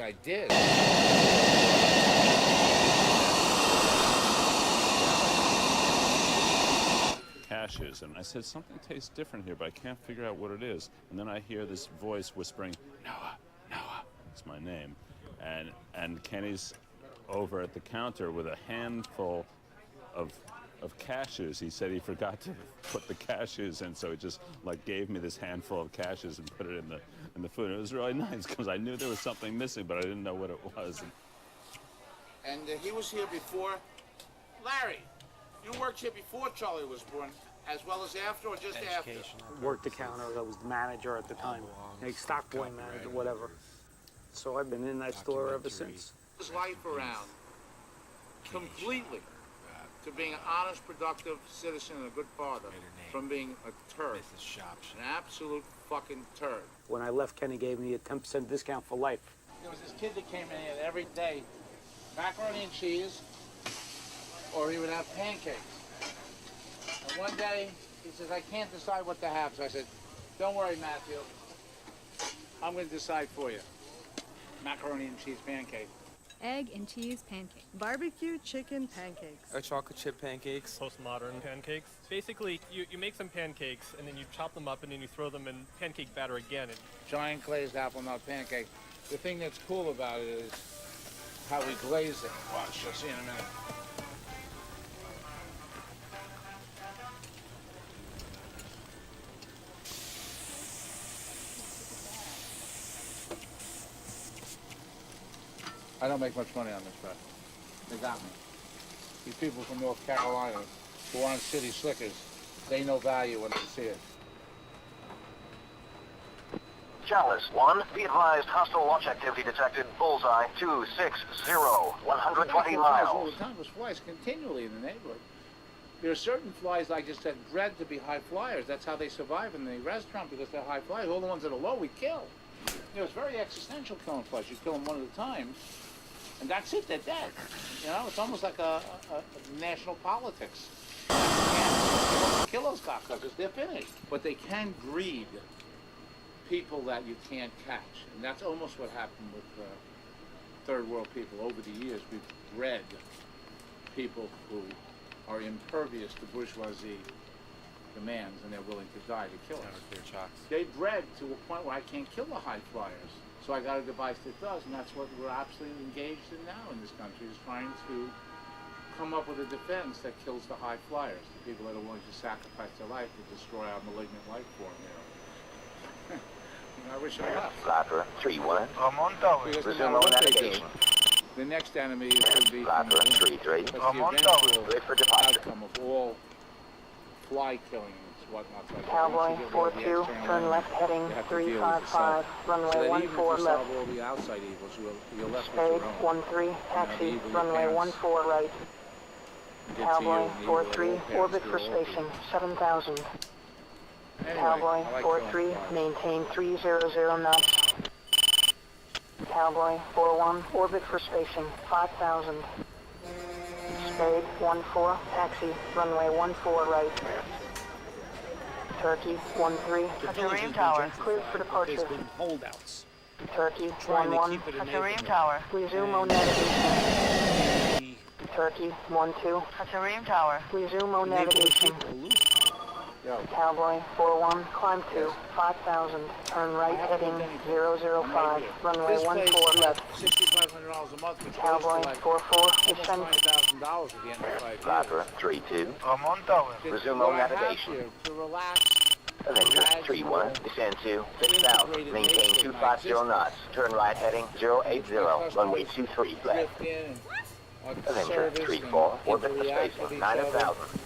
I did. Caches, and I said, something tastes different here, but I can't figure out what it is. And then I hear this voice whispering, Noah, Noah, it's my name. And Kenny's over at the counter with a handful of cashews. He said he forgot to put the cashews in, so he just like gave me this handful of cashews and put it in the food. It was really nice because I knew there was something missing, but I didn't know what it was. And he was here before. Larry, you worked here before Charlie was born, as well as after, or just after? Worked the counter. I was the manager at the time, like stock boy manager, whatever. So I've been in that store ever since. His life around completely to being an honest, productive citizen and a good father, from being a turd, an absolute fucking turd. When I left, Kenny gave me a 10% discount for life. There was this kid that came in here every day, macaroni and cheese, or he would have pancakes. And one day, he says, I can't decide what to have. So I said, don't worry, Matthew. I'm going to decide for you. Macaroni and cheese pancake. Egg and cheese pancake. Barbecue chicken pancakes. Or chocolate chip pancakes. Postmodern pancakes. Basically, you make some pancakes, and then you chop them up, and then you throw them in pancake batter again. Giant glazed apple nut pancake. The thing that's cool about it is how we glaze it. Watch, you'll see in a minute. I don't make much money on this, but they got me. These people from North Carolina who aren't city slickers, they know value when they see it. Chalice 1, be advised, hostile launch activity detected. Bullseye 260, 120 miles. All the time, there's flies continually in the neighborhood. There are certain flies, like I just said, bred to be high flyers. That's how they survive in the restaurant, because they're high flyers. All the ones that are low, we kill. You know, it's very existential killing flies. You kill them one at a time, and that's it, they're dead. You know, it's almost like a national politics. You can't kill those cocksuckers, they're finished. But they can breed people that you can't catch. And that's almost what happened with third world people. Over the years, we've bred people who are impervious to bourgeoisie demands, and they're willing to die to kill us. They bred to a point where I can't kill the high flyers. So I got a device that does, and that's what we're absolutely engaged in now in this country, is trying to come up with a defense that kills the high flyers, the people that are willing to sacrifice their life to destroy our malignant life form here. I wish I left. Flatter 3-1. Ramon, resume on navigation. The next enemy is going to be Flatter 3-3. Ramon, wait for departure. Outcome of all fly killing and whatnot. Like Cowboy 42, turn left heading 355, runway 14 left. Solve all the outside evils, you're left with Spade your own. 13, taxi, runway 14 right. Cowboy 43, orbit for spacing 7,000. Anyway, Cowboy I like 43, maintain 300 knots. Cowboy 41, orbit for spacing 5,000. Spade 14, taxi, runway 14 right. Turkey 13, Aquarium Tower, cleared for departure. There's been holdouts. Turkey Trying to 11, keep it in Aquarium neighborhood. Tower, resume on navigation. Turkey 12, Aquarium Tower, resume on navigation. Yo. Cowboy 41, climb to 5,000, turn right heading 005, runway 14 left. $6,500 a month, which Cowboy goes to like 44, descend. $9,000 at the end of 5 years. Flatter 3-2. Ramon Tower. Resume What on I have navigation. here to relax. Avenger 3-1. Descend to 6,000. Maintain 250 knots. Turn right heading 080. Runway 23 left. Avenger 3-4. Orbit for spacing 9,000.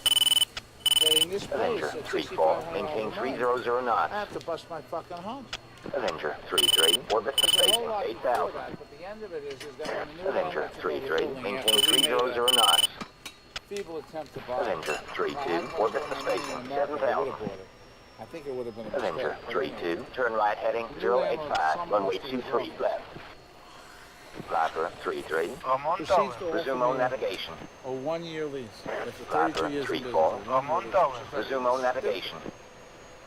In this place, Avenger at 3-4. Maintain 300 knots. I have to bust my fucking hump. Avenger 3-3. Orbit for There's a whole spacing lot 8,000. before that, but the end of it is that when the new Avenger electrical 3-3. building Maintain after we made 300 knots. a feeble attempt to buy it, Avenger 3-2. Orbit for spacing 7,000. I think it would have been a Avenger mistake. 3-2. Turn right heading 085. Runway 23 left. Flatter 3-3. Ramon Tower. Proceeds to Resume offer on me navigation. a 1-year lease. It's a Flatter 32 years in 3-4. business. Ramon Tower. Resume on navigation.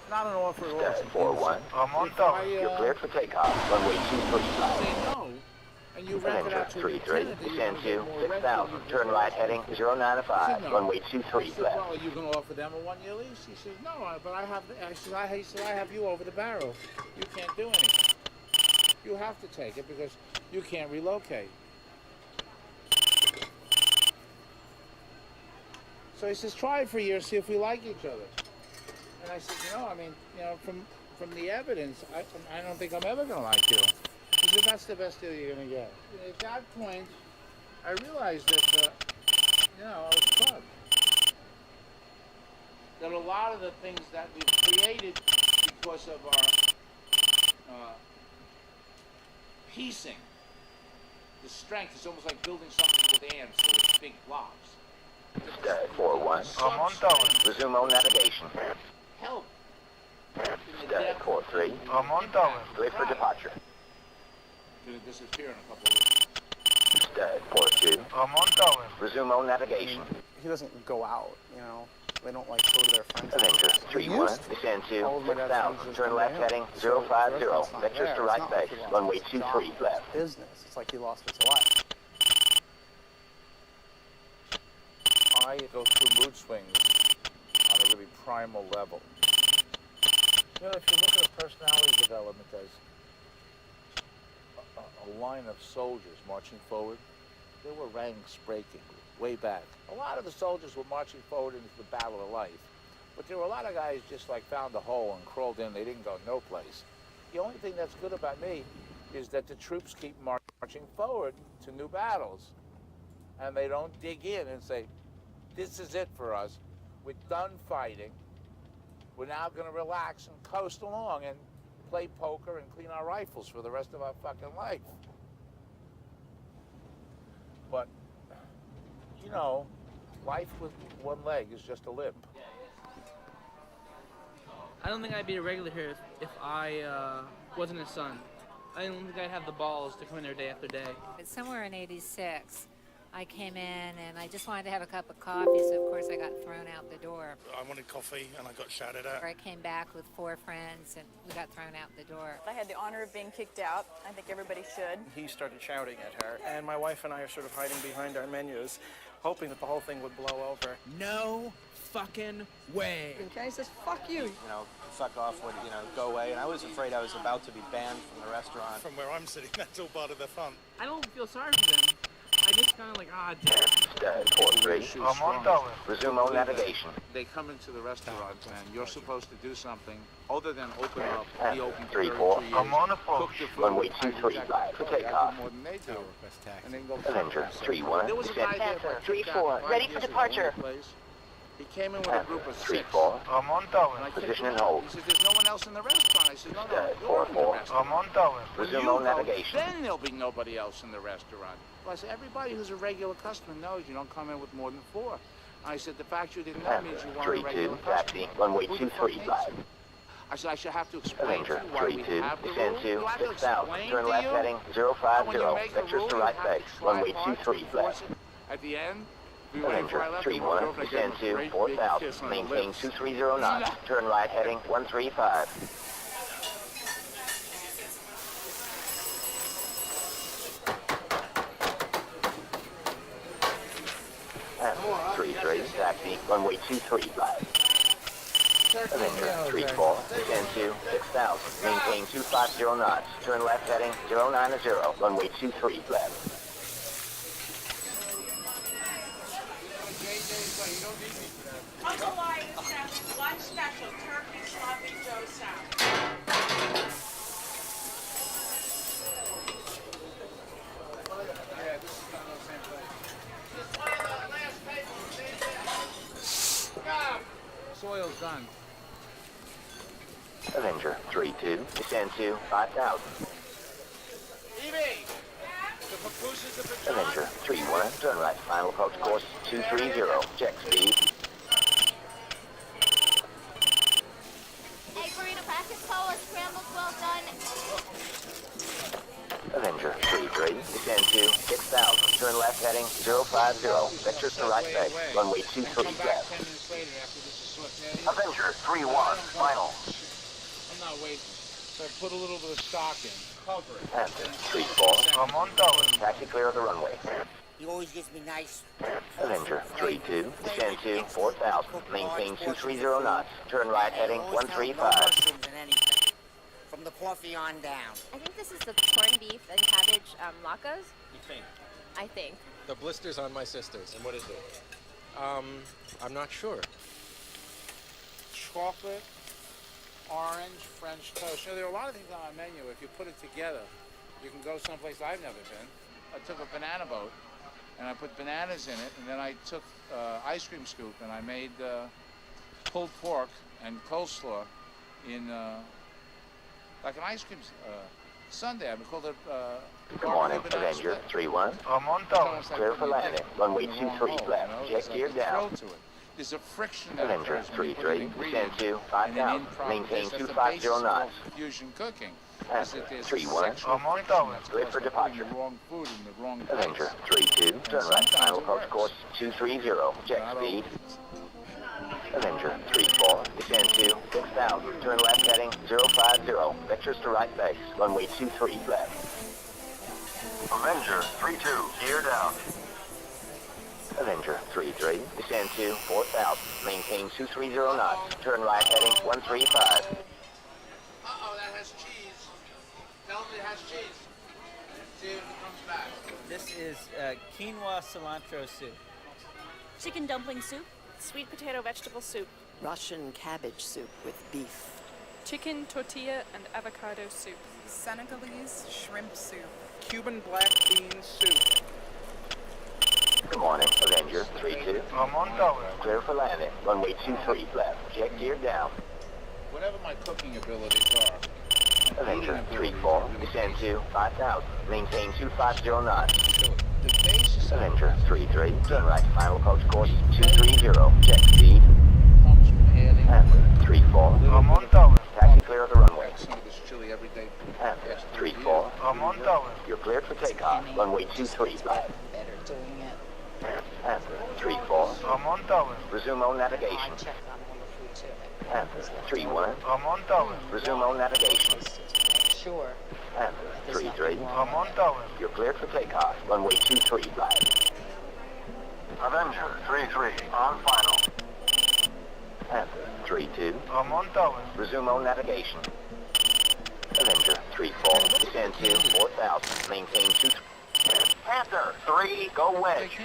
Not an offer at all. Step 4-1. Ramon Tower. You're cleared for takeoff. Runway 23 left. Say no, when you rent it Avenger out to a 33, lieutenant, you're descend gonna to get more rent than 6,000, you turn get right for heading it. 095, No. runway I 23 said, left. well, are you going to offer them a one-year lease? He says, no, but I have, he said, I have you over the barrel. You can't do anything. You have to take it because you can't relocate. So he says, try it for a year, see if we like each other. And I said, from the evidence, I don't think I'm ever going to like you. He said, that's the best deal you're going to get. And at that point, I realized that, I was fucked. That a lot of the things that we've created because of our piecing, the strength is almost like building something with ants or with big blocks. 41. Ramon Tower. Resume on navigation. Help. In the depth 43. Ramon Tower. Clear for departure. Going to disappear in a couple of weeks. 42. Ramon Tower. Resume on navigation. He doesn't go out, They don't like go to their friends. Avenger 31. Descend to All of my dad's 6,000. friends just Turn come left to him. heading So 050. the restaurant's not Vectors there. to It's right not like base. he lost Runway his 23 job, left. his business. It's like he lost his life. I go through mood swings on a really primal level. If you look at a personality development as a line of soldiers marching forward, there were ranks breaking way back. A lot of the soldiers were marching forward into the battle of life, but there were a lot of guys just like found a hole and crawled in. They didn't go no place. The only thing that's good about me is that the troops keep marching forward to new battles, and they don't dig in and say, this is it for us. We're done fighting. We're now going to relax and coast along and play poker and clean our rifles for the rest of our fucking life. But, life with one leg is just a limp. I don't think I'd be a regular here if I wasn't his son. I don't think I'd have the balls to come in there day after day. It's somewhere in '86. I came in and I just wanted to have a cup of coffee, so of course I got thrown out the door. I wanted coffee and I got shouted at. I came back with 4 friends and we got thrown out the door. I had the honor of being kicked out. I think everybody should. He started shouting at her, and my wife and I are sort of hiding behind our menus, hoping that the whole thing would blow over. No fucking way. Okay, he says, fuck you. Fuck off, go away. And I was afraid I was about to be banned from the restaurant. From where I'm sitting, that's all part of the fun. I don't feel sorry for them. I just kind of like, damn. 43. Ramon Tower. Resume on navigation. They come into the restaurant and you're supposed to do something other than open up the open 34. Ramon cook approach. the food, Runway 23 left for takeoff. more than they do. And then go Avenger 31. There was a guy Descend. there that took 3-4, that ready 5 for years ago departure. in the place. He came in with a group of 6. 3-4. Ramon And Tower. I kicked Position him and out. hold. He says, there's no one else in the restaurant. I said, no, you're in the 4-4. restaurant. Ramon Tower. When Resume you on go, navigation. then there'll be nobody else in the restaurant. Well, I said, everybody who's a regular customer knows you don't come in with more than 4. I said, the fact you didn't know means you weren't a regular 3-2. customer. Taxi. Runway Who the fuck 23 hates left. you? I said, I should have to explain to Avenger you why we 32. have the Descend rule. to Do I have to 6,000. explain Turn to left you? heading But when you 050. make a Vectors rule, to you right have to base. try Runway hard to 23 enforce left. it. At the end, we went Avenger before I left, 31. I gave him Descend a to great big 4,000. kiss on the Maintain lips. 230 knots. Turn right heading 135. And 33. Taxi. Runway 23 left. Avenger 34. Descend to 6,000. Maintain 250 knots. Turn left heading 090. Runway 23 left. Uncle Linus has lunch special, turkey sloppy joe salad. Soil's done. Avenger 32. Descend to 5,000. Evie! The papooses have been Avenger 31. Turn right. Final approach course 230. Check speed. Hey, burrito package, Paula, scrambled, well done. Avenger 33. Descend to 6,000. Turn left heading 050. Vectors to right base. Runway 23 left. after this is slipped. Avenger 31. Final. I'm not waiting. So I put a little bit of stock in, cover it. Answer 3-4. Ramon Tower. Taxi clear of the runway. He always gives me nice. Avenger 3-2. Descend to 4,000. Maintain 230 knots. Turn right heading 135. No mushrooms and anything. From the coffee on down. I think this is the corned beef and cabbage latkes. You think? I think. The blister's on my sister's. And what is it? I'm not sure. Chocolate, orange, French toast. You know, there are a lot of things on our menu. If you put it together, you can go someplace I've never been. I took a banana boat, and I put bananas in it, and then I took ice cream scoop, and I made pulled pork and coleslaw in like an ice cream sundae. I called it Good morning, Avenger 3-1. Ramon Tower. Clear for landing. Runway 23 left. Jet gear down. There's a friction Avenger 3-3. Descend to 5,000. Maintain 250 knots. Fusion cooking. Answer 3-1. Ramon Tower. Clear for departure. Wrong food in the wrong Avenger 3-2. Turn right. Final approach course 230. Check speed. Avenger 3-4. Descend to 6,000. Turn left heading 050. Vectors to right base. Runway 23 left. Avenger 3-2. Gear down. Avenger 3-3. Descend to 4,000. Maintain 230 knots. Turn right heading 135. Uh-oh, that has cheese. Tell them it has cheese. See if it comes back. This is quinoa cilantro soup. Chicken dumpling soup. Sweet potato vegetable soup. Russian cabbage soup with beef. Chicken tortilla and avocado soup. Senegalese shrimp soup. Cuban black bean soup. Good morning, Avenger 3-2. Ramon Tower. Clear for landing. Runway 23 left. Jet gear down. Whatever my cooking abilities are. Avenger 3-4. Descend to 5,000. Maintain 250 knots. Avenger 3-3. Turn right. Final approach course 230. Jet speed. Answer 3-4. Ramon Tower. Taxi clear of the runway. Answer 3-4. Ramon Tower. You're cleared for takeoff. Runway 23 left. Better doing it. Answer 3-4. Ramon Tower. Resume on navigation. I checked on all the food too. Answer 3-1. Ramon Tower. Resume on navigation. Sure. Answer 3-3. Ramon Tower. You're cleared for takeoff. Runway 23 left. Avenger 3-3. On final. Answer 3-2. Ramon Tower. Resume on navigation. Avenger 3-4. Descend to 4,000. Maintain 2. Panther 3. Go wedge.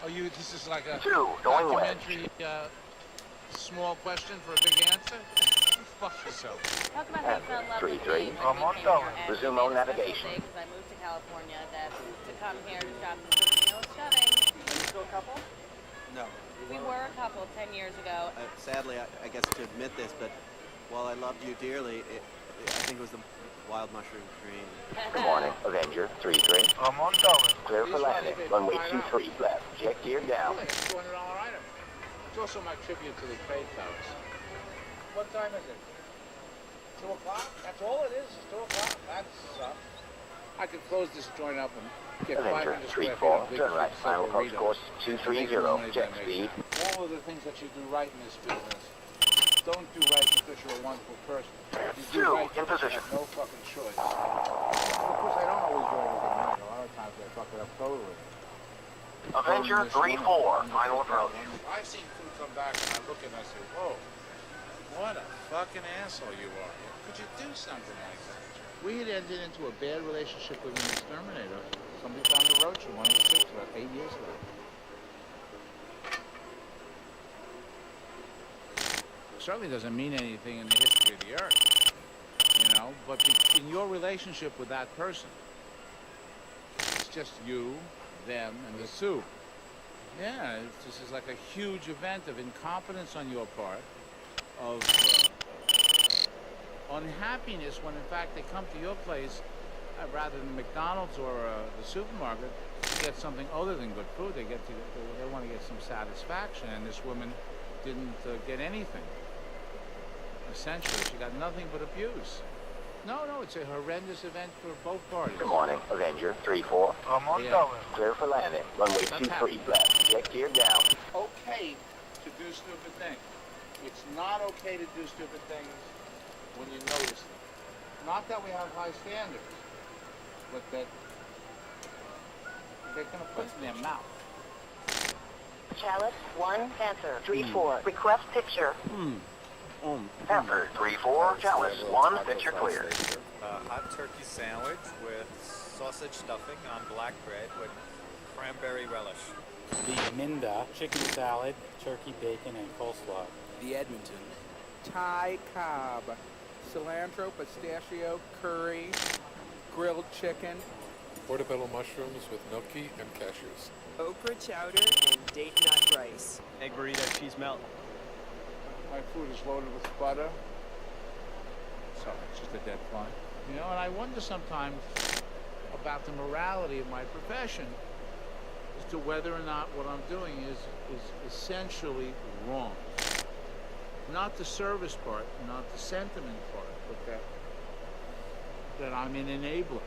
Oh, this is like a 2. Going wedge. documentary small question for a big answer? Fuck yourself. Talk about how you fell in love with 3-3. me Ramon Tower. Resume on navigation. because I moved to California to come here to shop and cook meals shoving. Are you still a couple? No. We were a couple 10 years ago. Sadly, I guess to admit this, but while I loved you dearly, I think it was the wild mushroom cream. Good morning, Avenger 3-3. Ramon Tower. Clear for landing. Runway 23 left. Jet gear down. $200 item. It's also my tribute to the trade towers. What time is it? 2 o'clock? That's all it is. It's 2 o'clock. That sucks. I could close this joint up and get Avenger 500 square feet 3-4. of big Turn right. Final approach burrito. course 230. Jet speed. All of the things that you do right in this business, don't do right because you're a wonderful person. You do right in because position. you have no fucking choice. Of course, I don't always do everything right. A lot of times I fuck it up totally. Avenger 3-4. Final approach. I've seen food come back and I look and I say, whoa, what a fucking asshole you are. Could you do something like that? We had entered into a bad relationship with an exterminator. Somebody found a roach in one of the ships about 8 years ago. Certainly doesn't mean anything in the history of the earth, you know, but in your relationship with that person, it's just you, them, and the soup. Yeah, this is like a huge event of incompetence on your part, of unhappiness when in fact they come to your place rather than McDonald's or the supermarket to get something other than good food. They want to get some satisfaction, and this woman didn't get anything. Essentially, she got nothing but abuse. No, it's a horrendous event for both parties. Good morning, Avenger 3-4. Ramon Tower. Clear for landing. Runway 23 left. Jet gear down. Okay to do stupid things. It's not okay to do stupid things when you notice them. Not that we have high standards, but that they're going to put it in their mouth. Chalice 1, answer 3-4. Request picture. Answer 3-4. Chalice 1, picture clear. Hot turkey sandwich with sausage stuffing on black bread with cranberry relish. The Minda chicken salad, turkey bacon, and coleslaw. The Edmonton Thai cob, cilantro, pistachio, curry, grilled chicken. Portobello mushrooms with gnocchi and cashews. Okra chowder and date nut rice. Egg burrito, cheese melt. My food is loaded with butter. Sorry, it's just a dead fly. You know, and I wonder sometimes about the morality of my profession as to whether or not what I'm doing is essentially wrong. Not the service part, not the sentiment part, but that I'm an enabler.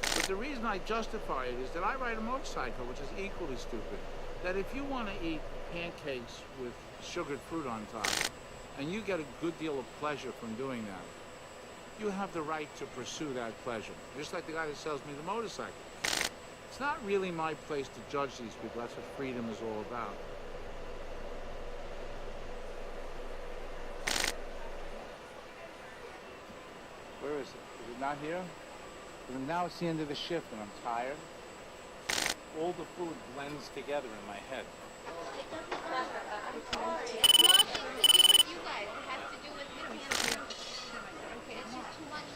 But the reason I justify it is that I ride a motorcycle, which is equally stupid. That if you want to eat pancakes with sugared fruit on top, and you get a good deal of pleasure from doing that, you have the right to pursue that pleasure. Just like the guy that sells me the motorcycle. It's not really my place to judge these people. That's what freedom is all about. Where is it? Is it not here? Now it's the end of the shift and I'm tired. All the food blends together in my head. It doesn't matter. I'm sorry. It's nothing to do with you guys. It has to do with him and okay, it's just too much.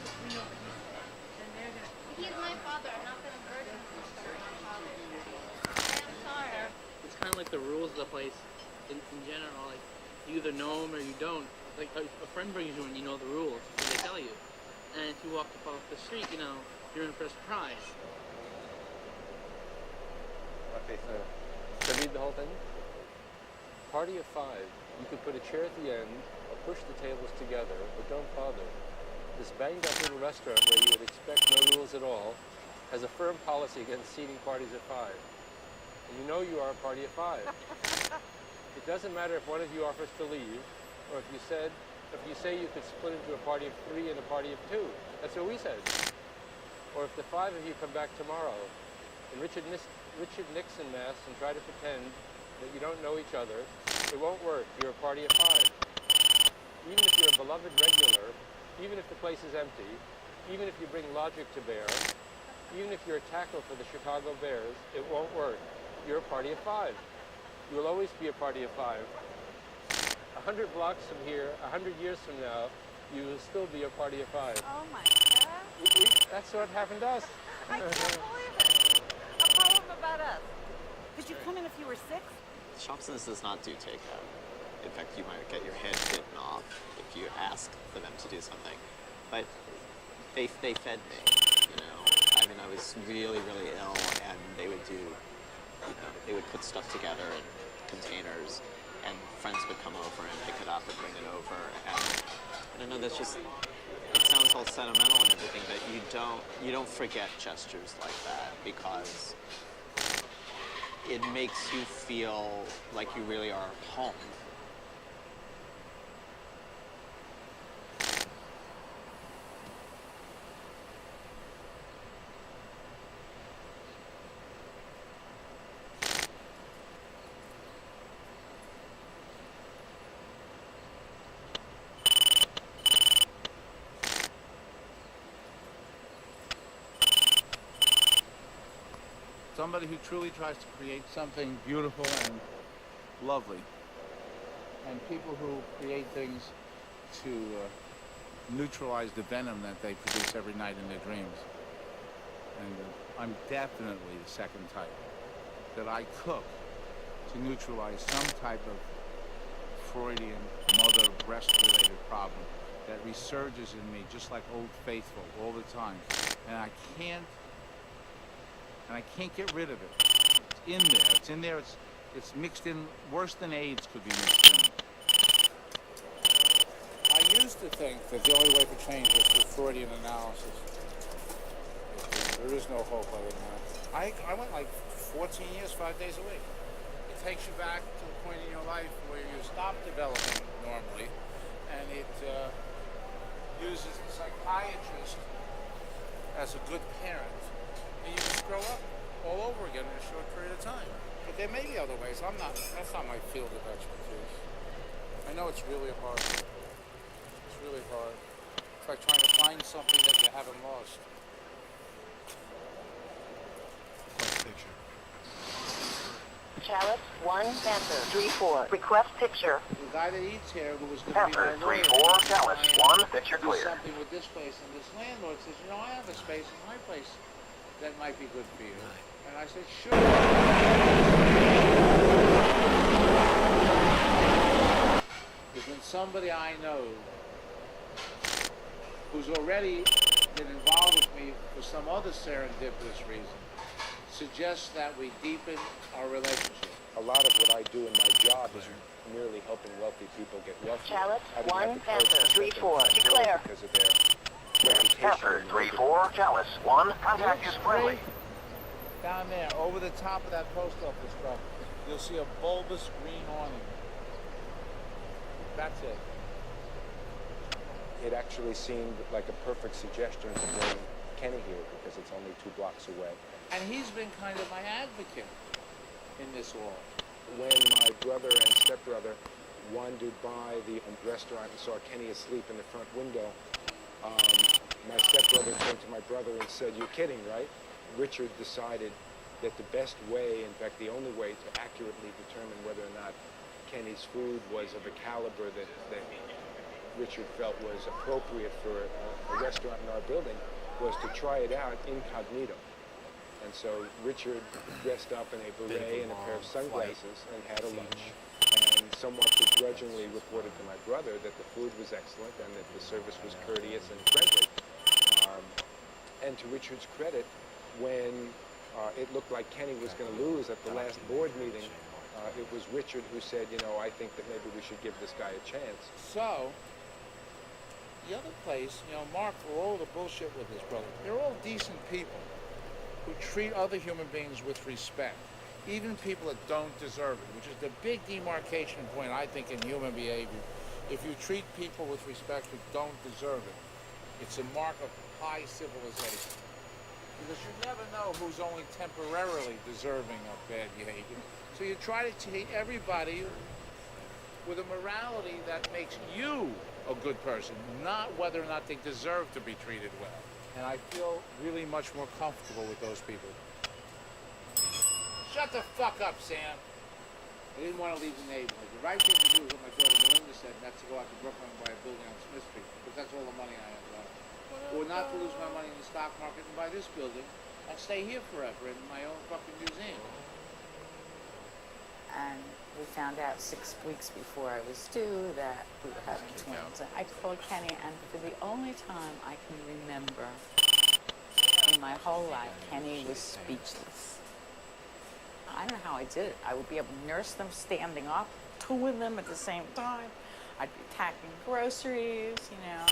He's my father. I'm not going to burden him for my father. I'm sorry. It's kind of like the rules of the place in general. Like, you either know them or you don't. Like, a friend brings you in, you know the rules, so they tell you. And if you walk up off the street, you know, you're in for a surprise. Okay, so read the whole thing? Party of 5. You could put a chair at the end or push the tables together, but don't bother. This banged up little restaurant where you would expect no rules at all has a firm policy against seating parties of 5. And you know you are a party of 5. It doesn't matter if one of you offers to leave, or if you say you could split into a party of 3 and a party of 2. That's what we said. Or if the 5 of you come back tomorrow in Richard Nixon masks and try to pretend that you don't know each other, it won't work. You're a party of 5. Even if you're a beloved regular, even if the place is empty, even if you bring logic to bear, even if you're a tackle for the Chicago Bears, it won't work. You're a party of 5. You will always be a party of 5. 100 blocks from here, 100 years from now, you will still be a party of 5. Oh my God. That's what happened to us. I can't believe it. A poem about us. Could you come in if you were 6? Shopson's does not do takeout. In fact, you might get your head bitten off if you ask for them to do something. But they fed me, you know. I mean, I was really, really ill, and they would do, you know, they would put stuff together in containers, and friends would come over and pick it up and bring it over. And I don't know, that's just, it sounds all sentimental and everything, but you don't forget gestures like that, because it makes you feel like you really are home. Somebody who truly tries to create something beautiful and lovely. And people who create things to neutralize the venom that they produce every night in their dreams. And I'm definitely the second type. That I cook to neutralize some type of Freudian mother breast-related problem that resurges in me just like Old Faithful all the time. And I can't get rid of it. It's in there. It's mixed in worse than AIDS could be mixed in. I used to think that the only way to change was through Freudian analysis. There is no hope other than that. I went like 14 years, 5 days a week. It takes you back to a point in your life where you stop developing normally, and it uses the psychiatrist as a good parent, and you just grow up all over again in a short period of time. But there may be other ways. That's not my field of expertise. I know it's really hard. It's really hard. It's like trying to find something that you haven't lost. Picture. Chalice 1, Panther 3-4. Request picture. The guy that eats here, who was going to be my Panther lawyer, 3-4, Chalice 1, picture do clear. something with this place, and this landlord says, you know, I have a space in my place that might be good for you. And I said, sure. There's been somebody I know who's already been involved with me for some other serendipitous reason, suggests that we deepen our relationship. A lot of what I do in my job is merely helping wealthy people get wealthier. Chalice I don't 1, have to Panther coach them 3-4. Declare. because of their reputation. Panther 3-4, Chalice 1, contact is friendly. Down there, over the top of that post office truck, you'll see a bulbous green awning. That's it. It actually seemed like a perfect suggestion to bring Kenny here because it's only 2 blocks away. And he's been kind of my advocate in this war. When my brother and stepbrother wandered by the restaurant and saw Kenny asleep in the front window, my stepbrother turned to my brother and said, "You're kidding, right?" Richard decided that the best way, in fact the only way to accurately determine whether or not Kenny's food was of a caliber that Richard felt was appropriate for a restaurant in our building was to try it out incognito. And so Richard dressed up in a beret and a pair of sunglasses and had a lunch, and somewhat begrudgingly reported to my brother that the food was excellent and that the service was courteous and friendly. And to Richard's credit, when it looked like Kenny was going to lose at the last board meeting, it was Richard who said, you know, I think that maybe we should give this guy a chance. So, the other place, you know, Mark, for all the bullshit with his brother, they're all decent people who treat other human beings with respect, even people that don't deserve it, which is the big demarcation point, I think, in human behavior. If you treat people with respect who don't deserve it, it's a mark of high civilization. Because you never know who's only temporarily deserving of bad behavior. So you try to treat everybody with a morality that makes you a good person, not whether or not they deserve to be treated well. And I feel really much more comfortable with those people. Shut the fuck up, Sam. I didn't want to leave the neighborhood. The right thing to do is what my daughter Melinda said, not to go out to Brooklyn and buy a building on Smith Street, because that's all the money I have left. Or not to lose my money in the stock market and buy this building and stay here forever in my own fucking museum. And we found out 6 weeks before I was due that we were having twins. And I called Kenny, and for the only time I can remember in my whole life, Kenny was speechless. I don't know how I did it. I would be able to nurse them standing up, 2 of them at the same time. I'd be packing groceries, you know.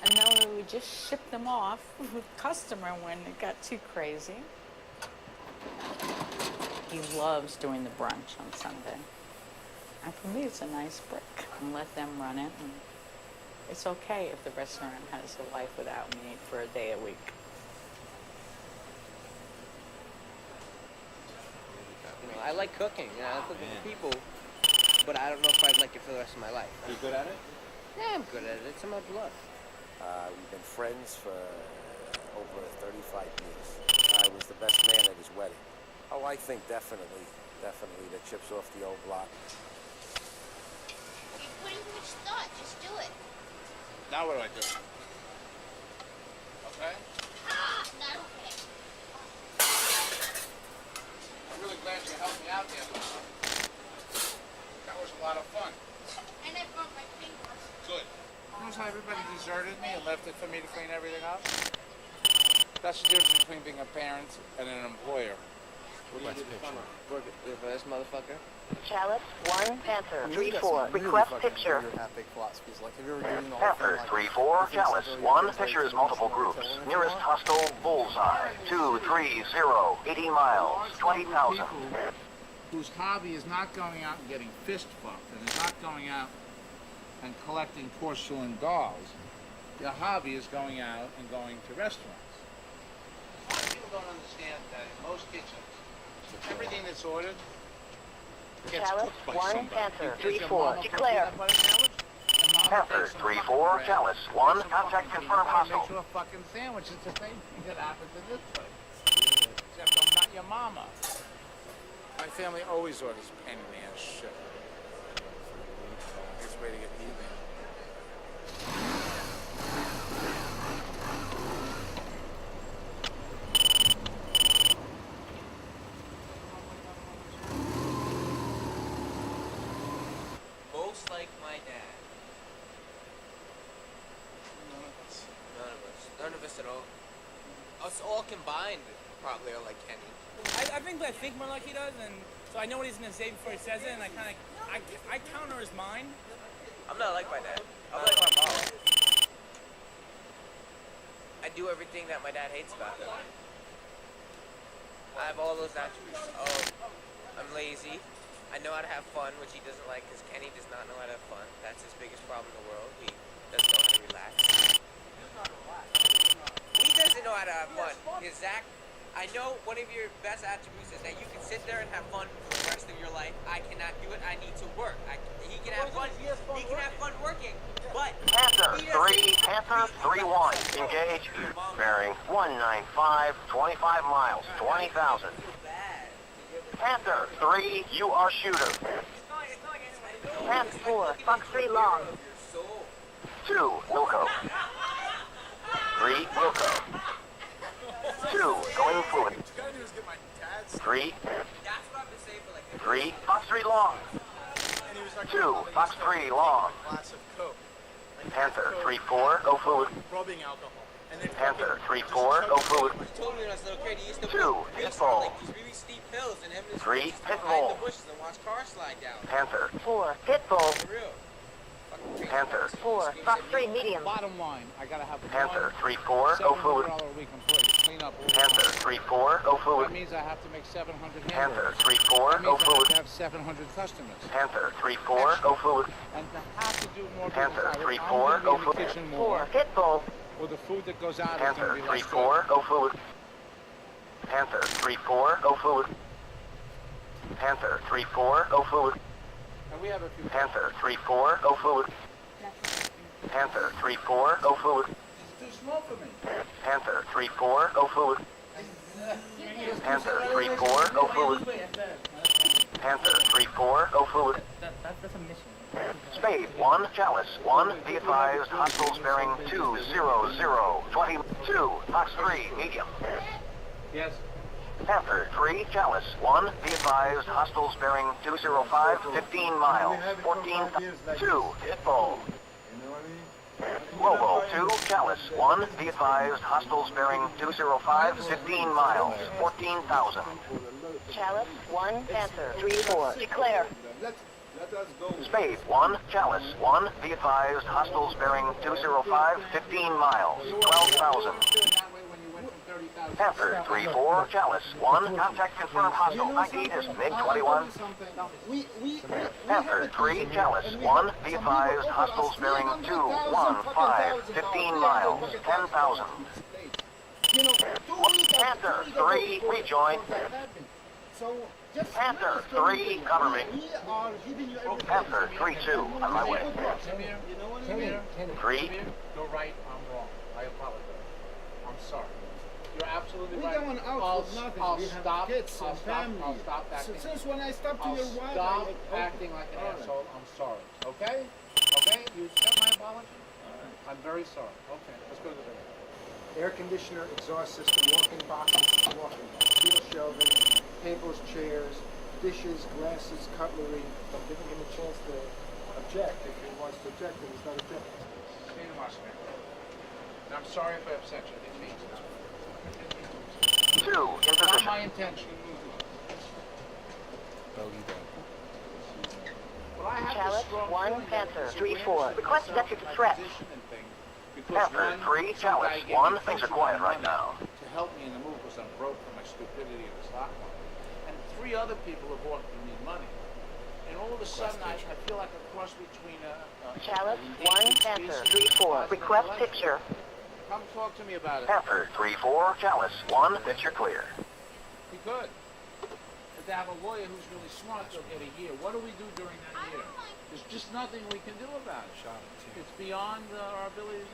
And then we would just ship them off with customer when it got too crazy. He loves doing the brunch on Sunday. And for me, it's a nice break. And let them run it. And it's okay if the restaurant has a life without me for a day a week. You know, I like cooking. You know, I like cooking for people, but I don't know if I'd like it for the rest of my life. Are you good at it? Yeah, I'm good at it. It's in my blood. We've been friends for over 35 years. I was the best man at his wedding. Oh, I think definitely the chips off the old block. You're putting too much thought. Just do it. Now what do I do? Okay? Not okay. I'm really glad you helped me out there, Mom. That was a lot of fun. And I broke my finger. Good. Notice how everybody deserted me and left it for me to clean everything up? That's the difference between being a parent and an employer. Work it for this motherfucker. Chalice 1, Panther I mean, you got 3-4. some really Request fucking picture. weird half-baked philosophies. Like, have you ever given the whole Panther thing, like, 3-4, things Chalice that 1, really pictures like, multiple emotional groups. killing Nearest or hostile bullseye. 230, 80 miles, 20,000. Whose hobby is not going out and getting fist fucked and is not going out and collecting porcelain dolls. your hobby is going out and going to restaurants. A lot of people don't understand that in most kitchens, everything that's ordered gets Chalice, cooked by 1 somebody. Panther, Is your 3-4. mama cooking Declare. that butter sandwich? Your mama Panther, takes some 3-4, fucking bread, Chalice, makes 1, some contact fucking confirmed peanut butter, hostile. makes you a fucking sandwich. It's the same thing that happens in this place. Except I'm not your mama. My family always orders pain in the ass shit. It's a way to get even. Most like my dad. None of us. None of us at all. Us all combined probably are like Kenny. I think more like he does, and so I know what he's gonna say before he says it, and I kind of I counter his mind. I'm not like my dad. I'm like my mom. I do everything that my dad hates about him. I have all those attributes. Oh, I'm lazy. I know how to have fun, which he doesn't like, because Kenny does not know how to have fun. That's his biggest problem in the world. He doesn't know how to relax. He doesn't know how to have fun. Because Zach, I know one of your best attributes is that you can sit there and have fun for the rest of your life. I cannot do it. I need to work. He can have fun. He can have fun working. But Panther 3, Panther 3-1, engage, bearing 195, 25 miles, 20,000. Panther 3, you are shooter. Panther 4, Fox 3 long. 2, Wilco. 3, Wilco. 2, going fluid. 3, 3, Fox 3 long. 2, Fox 3 long. Panther 3-4, go fluid. rubbing alcohol. And then Panther 3-4, go fluid. he told me when I was a little kid, he used to 2, walk pitfall. like these really steep hills and him and his 3, friends used to hide in the pitfall. bushes and watch cars slide down. Panther 4, Pitbull. For real. Panther 4, Fox 3 medium. Bottom line, I gotta have Panther 3-4, go fluid. $700 a week employee to clean up all the Panther 3-4, go That fluid. means I have to make 700 Panther hamburgers. 3-4, That go means I have fluid. to have 700 customers. Panther 3-4, go fluid. And to have to do more Panther business, 3-4, I'm go gonna be in the fluid. kitchen more. 4, Pitbull. Or the food that goes out is Panther gonna be less 3-4, good. go fluid. Panther 3-4, go fluid. Panther 3-4, go fluid. And we have a few. Panther 3-4, go fluid. Panther 3-4, go fluid. It's too small for me. Panther 3-4, go fluid. Panther 3-4, go fluid. Panther 3-4, go fluid. That's a mission. Spade 1, Chalice 1, be advised, hostiles bearing 200, 22, Fox 3, medium. Yes. Panther 3, Chalice 1, be advised, hostiles bearing 205, 15 miles, 14, 2, Pitbull. Lobo 2, Chalice 1, be advised, hostiles bearing 205, 15 miles, 14,000. Chalice 1, Panther 3-4. Declare. Spade 1, Chalice 1, be advised, hostiles bearing 205, 15 miles, 12,000. Panther 3-4, Chalice 1, contact confirmed hostile, ID is MiG-21. Panther 3, Chalice 1, be advised, hostiles bearing 215, 15 miles, 10,000. Panther 3, rejoin. Panther 3, cover me. Panther 3-2, on my way. Come here. 3. You're right, I'm wrong. I apologize. I'm sorry. You're absolutely We right. don't want out I'll for nothing. I'll We have stop. kids I'll and stop. family. I'll stop acting. Since when I stopped to I'll your wife, stop I- acting like an All right. asshole. I'm sorry. Okay? Okay? You accept my apology? I'm very sorry. Okay. Let's go to the video. Air conditioner, exhaust system, walking boxes, walking steel shelving, tables, chairs, dishes, glasses, cutlery. I'm giving him a chance to object. If he wants to object, then he's not objecting. Stay in Washington. And I'm sorry if I upset you. I didn't mean to. 2, in It's not position. my intention. Well, I have Chalice this strong 1, feeling that Panther it's a 3-4. Request executive threat. Panther 3, Chalice 1, things are quiet right now. To help me in the move because I'm broke from my stupidity in the stock market. And 3 other people have offered me money. and all of a sudden I feel like a cross between a Chalice, an 1 endangered Panther, species 3-4. and a Request collection. picture. Come talk to me about it. Panther 3-4, Chalice 1, picture clear. Be good. If they have a lawyer who's really smart, they'll get a year. What do we do during that year? There's just nothing we can do about it. It's beyond our ability to do.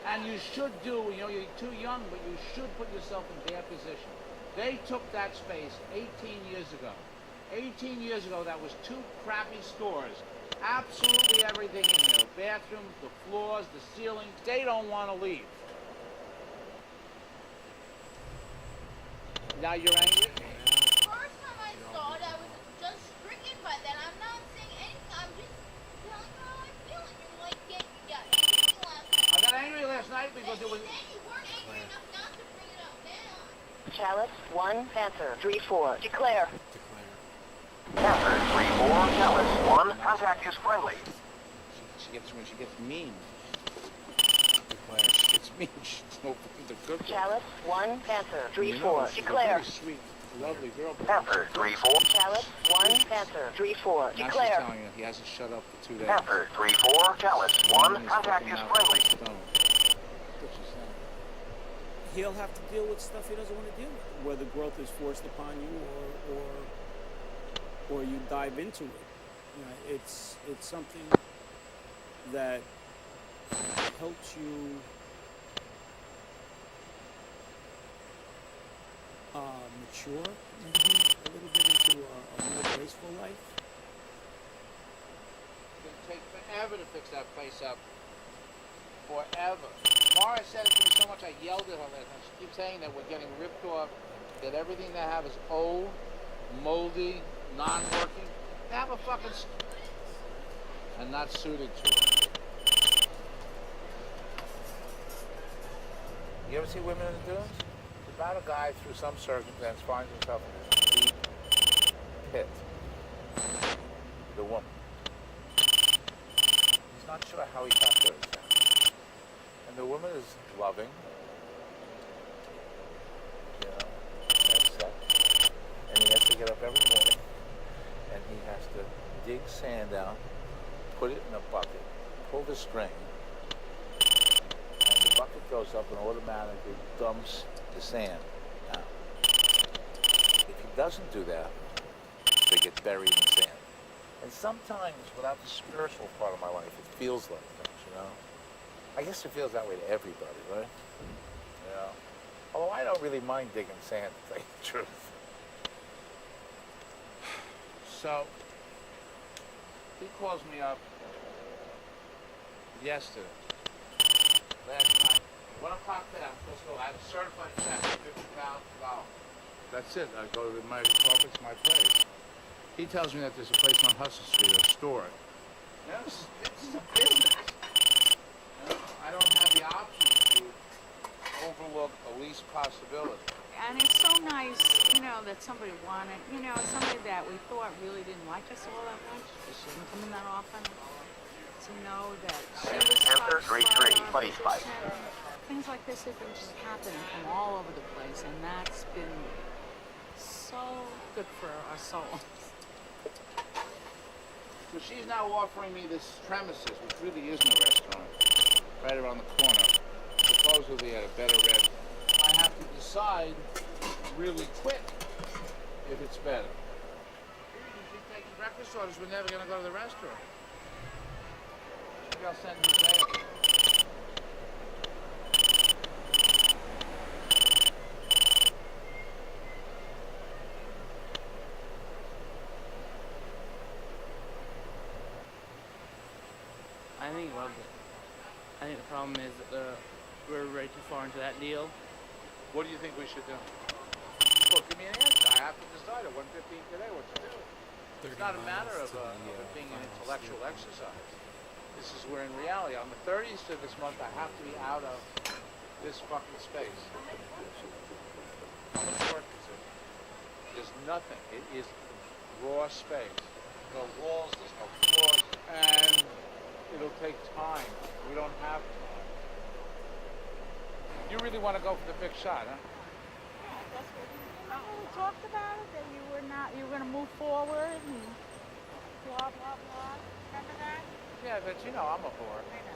And you should do, you know, you're too young, but you should put yourself in their position. They took that space 18 years ago. 18 years ago, that was 2 crappy stores. Absolutely everything in there. Bathrooms, the floors, the ceilings. They don't want to leave. Now you're angry? First time I saw it, I was just stricken by that. I'm not saying anything. I'm just telling you how I feel. And you like you got angry last night. I got angry last night because it was... Then you weren't angry enough not to bring it up now. Chalice, 1 Panther, 3-4. Declare. Panther 3-4, Chalice 1, contact is friendly. When she gets mean. She gets mean. She's no the good Chalice, 1 Panther, 3-4. You know, she's a Declare. very sweet, lovely girl. Panther 3-4. Chalice, 1 Panther, 3-4. Now Declare. she's telling you he hasn't shut up for 2 days. Panther 3-4, Chalice 1, contact is friendly. He'll have to deal with stuff he doesn't want to deal with, whether growth is forced upon you or you dive into it. You know, it's something that helps you mature maybe a little bit into a more graceful life. It's going to take forever to fix that place up. Forever. Mara said it to me so much I yelled at her last night. She keeps saying that we're getting ripped off, that everything they have is old, moldy, non-working. They have a fucking... and not suited to it. You ever see women in the dunes? It's about a guy through some circumstance finds himself in this deep pit. The woman. He's not sure how he got there. And the woman is loving, you know, and sex. And he has to get up every morning and he has to dig sand out, put it in a bucket, pull the string, and the bucket goes up and automatically dumps the sand out. If he doesn't do that, they get buried in sand. And sometimes, without the spiritual part of my life, it feels like that, you know? I guess it feels that way to everybody, right? You know? Although I don't really mind digging sand, to tell you the truth. So, he calls me up yesterday, last night, 1 o'clock there, let's go. I have a certified check for $50,000. That's it. I go to my apartment, my place. He tells me that there's a place on Hudson Street, a store. You know, this is a business. You know, I don't have the option to overlook a least possibility. And it's so nice, you know, that somebody wanted, you know, somebody that we thought really didn't like us all that much, just didn't come in that often, to know that she was Panther 3-3, buddy spike. Things like this have been just happening from all over the place, and that's been so good for our souls. So she's now offering me this premises, which really isn't a restaurant, right around the corner, supposedly at a better rent. I have to decide really quick if it's better. She's taking breakfast orders, we're never going to go to the restaurant. Maybe I'll send you a bagel. I think he loved it. I think the problem is that we're way too far into that deal. What do you think we should do? Well, give me an answer. I have to decide at 1:15 today what to do. It's not a matter of it being an intellectual exercise. This is where in reality, on the 30th of this month, I have to be out of this fucking space. How much work is it? There's nothing. It is raw space. No walls, there's no floors, and it'll take time. We don't have time. You really want to go for the big shot, huh? We talked about it, that you were going to move forward and blah, blah, blah. Remember that? Yeah, but you know, I'm a whore. I know.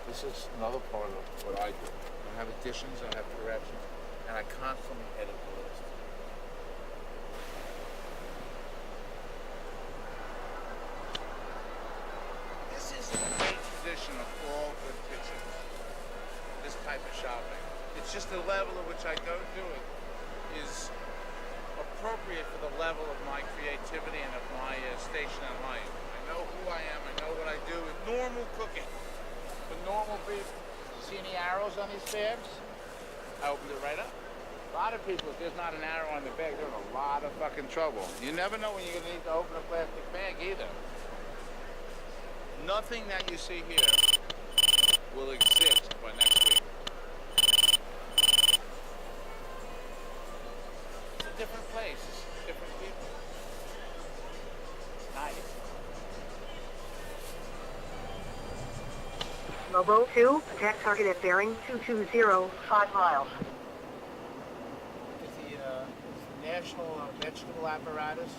This is another part of what I do. I have additions, I have corrections, and I constantly edit the list. This is a great tradition of all good kitchens. This type of shopping. It's just the level at which I go do it is appropriate for the level of my creativity and of my station in life. I know who I am, I know what I do. It's normal cooking. The normal beef. See any arrows on these bags? I opened it right up. A lot of people, if there's not an arrow on the bag, they're in a lot of fucking trouble. You never know when you're gonna need to open a plastic bag either. Nothing that you see here will exist by next week. It's a different place, it's different people. Nice. Lobo 2, attack target at bearing 220, 5 miles. Is the National Vegetable Apparatus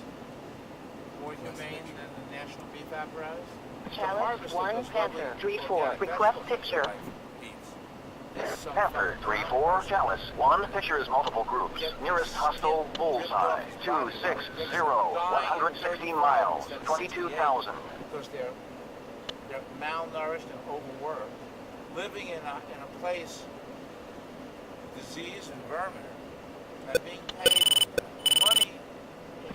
more humane than the National Beef Apparatus? Challenge 1, Panther 3-4, request picture. Panther 3-4, Chalice 1, pictures multiple groups. Nearest hostile bullseye 260, 116 miles, 22,000. Because they're malnourished and overworked, living in a place of disease and vermin, and being paid money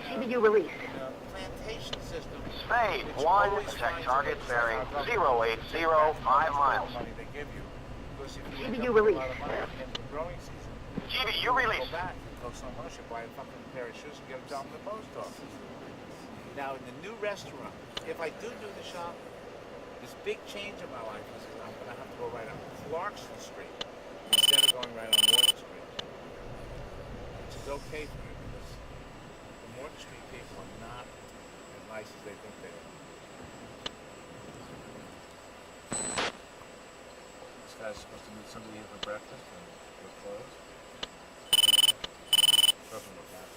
CBU released. in a plantation system. Spade 1, attack target bearing 080, 5 miles. Money they give you. Because if you GBU end up with release. a lot of money at the end of the growing season, GBU release. go back and go somewhere else, you buy a fucking pair of shoes and get a job in the post office. Now in the new restaurant, if I do the shop, this big change in my life is I'm going to have to go right on Clarkson Street instead of going right on Morton Street. Which is okay for me because the Morton Street people are not as nice as they think they are. This guy's supposed to meet somebody here for breakfast and we're closed. Doesn't look bad.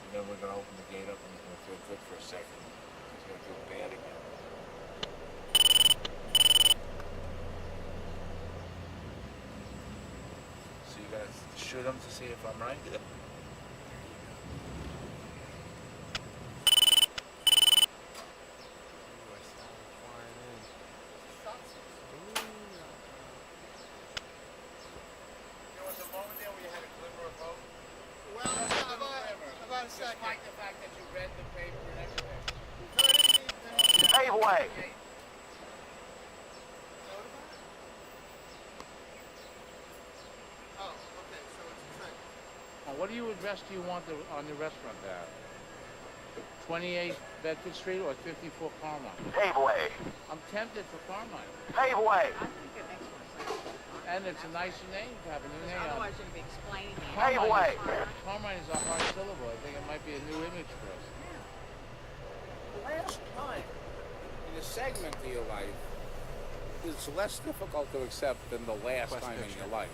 And then we're going to open the gate up and he's going to feel good for a second. He's going to feel bad again. So you guys shoot him to see if I'm right? There was a moment there where you had a glimmer of hope. Well, about a second. Despite the fact that you read the paper and everything. Pave way. Oh, okay, so it's a trick. Now, what address do you want on the restaurant there? 28 Bedford Street or 54 Carmine? Pave way. I'm tempted for Carmine. Pave way. I think it makes more sense. And it's a nicer name to have a new name. Otherwise, you're going to be explaining it. Pave way. Carmine is a hard syllable. I think it might be a new image for us. The last time in a segment of your life is less difficult to accept than the last time in your life.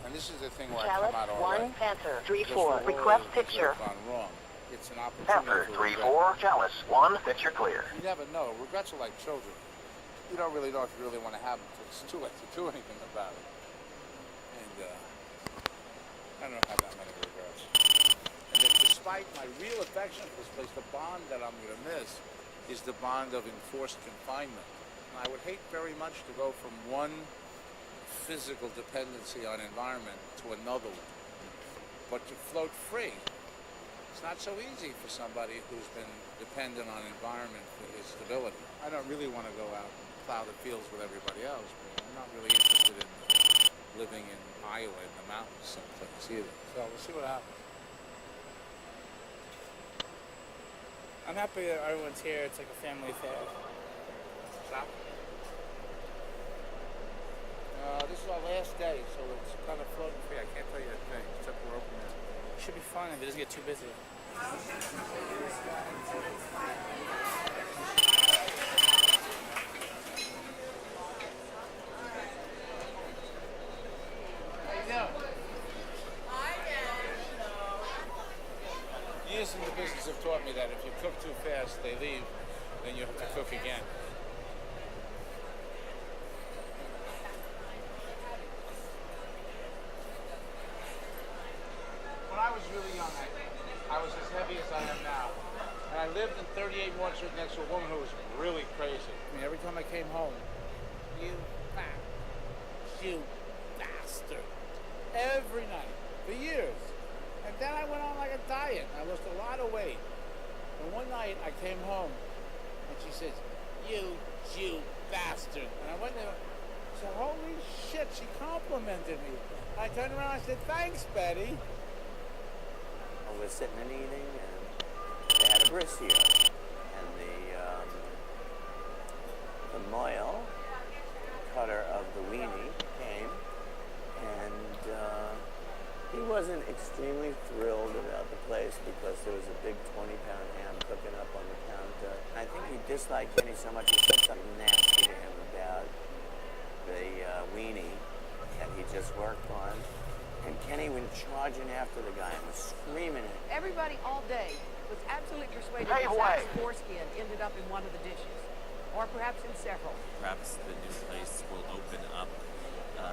And this is the thing where Chalice I come out all 1, right. Panther Because 3-4, the request world picture. has gone wrong. It's an Panther opportunity for 3-4, regret. Chalice 1, picture clear. You never know. Regrets are like children. You don't really know if you really want to have them until it's too late to do anything about it. And I don't have that many regrets. And that despite my real affection for this place, the bond that I'm going to miss is the bond of enforced confinement. And I would hate very much to go from one physical dependency on environment to another one. But to float free, it's not so easy for somebody who's been dependent on environment for his stability. I don't really want to go out and plow the fields with everybody else, but I'm not really interested in living in Iowa in the mountains someplace either. So we'll see what happens. I'm happy that everyone's here. It's like a family affair. Stop. This is our last day, so it's kind of floating free. I can't tell you a thing, except we're open now. Should be fun if it doesn't get too busy. Years in the business have taught me that if you cook too fast, they leave, then you have to cook again. When I was really young, I was as heavy as I am now. And I lived in 38 North Street next to a woman who was really crazy. I mean, every time I came home, you bastard. Every night, for years. And then I went on like a diet. I lost a lot of weight. And one night I came home and she says, you Jew bastard. And I went there, I said, holy shit, she complimented me. I turned around and I said, thanks, Betty. I was sitting and eating, and they had a bris here. And the moil cutter of the weenie came, and he wasn't extremely thrilled about the place because there was a big 20-pound ham cooking up on the counter. I think he disliked Kenny so much he said something nasty to him about the weenie that he just worked on. And Kenny went charging after the guy and was screaming at him. Everybody all day was absolutely persuaded Hey, that wait. Zach's foreskin ended up in one of the dishes, or perhaps in several. Perhaps the new place will open up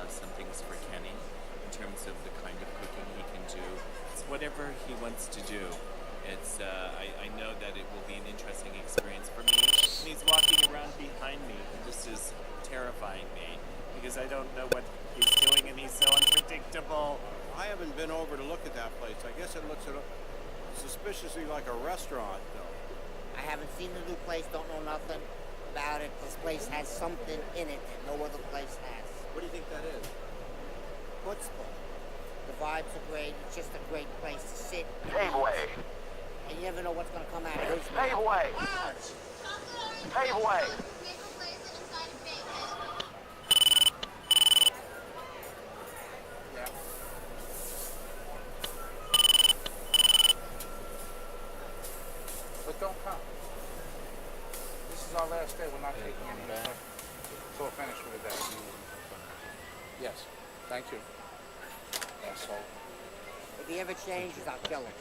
some things for Kenny in terms of the kind of cooking he can do. It's whatever he wants to do. It's I know that it will be an interesting experience for me. And he's walking around behind me, and this is terrifying me because I don't know what he's doing, and he's so unpredictable. I haven't been over to look at that place. I guess it looks suspiciously like a restaurant, though. I haven't seen the new place, don't know nothing about it. This place has something in it that no other place has. What do you think that is? Chutzpah. The vibes are great. It's just a great place to sit. Pave way. And you never know what's going to come out of his Pave mouth. way. Pave way. Yeah. But don't come. This is our last day. We're not taking any more. So we're finished for the day. Yes. Thank you. Asshole. If he ever changes, I'll kill him.